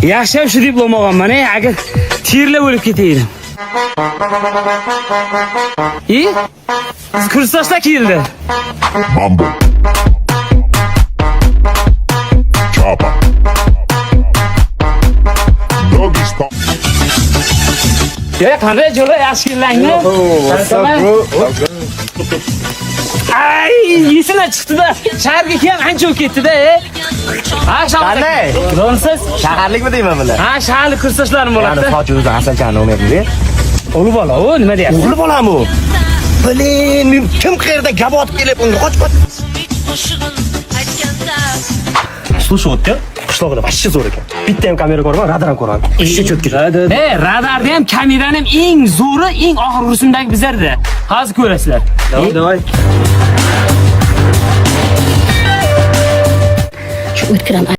Yaxshi shu deb bo'lmaganman, agar terlab o'lib ketaydim. Kursdoshlar keldi. Mambo. Chopper. Doggy style. Ya qanday jo'la yaxshi kelangni? Ay, yesina chiqdi-da. Shaharga ham ancha o'tib ketdi-da. Ha, Qanday? Ronsiz? Shaharlikmi deyman bular? Ha, shaharlik kursdoshlarim bo'ladi. Ya'ni sochi o'zi Hasanchani o'ynaydi. O'g'li bola, o nima deyapti? O'g'li bolam u. Bilin, kim qayerda gap otib kelib unga qoch. Слушай, вот ты qishlog'ida vashcha zo'r ekan. Bitta ham kamera ko'raman, radar ham ko'raman. Ishchi cho'tkir. Radarda ham, kamerani ham eng zo'ri, eng oxirgi rusumdagi bizlarda. Hozir ko'rasizlar. Davay. Shu o'tkiram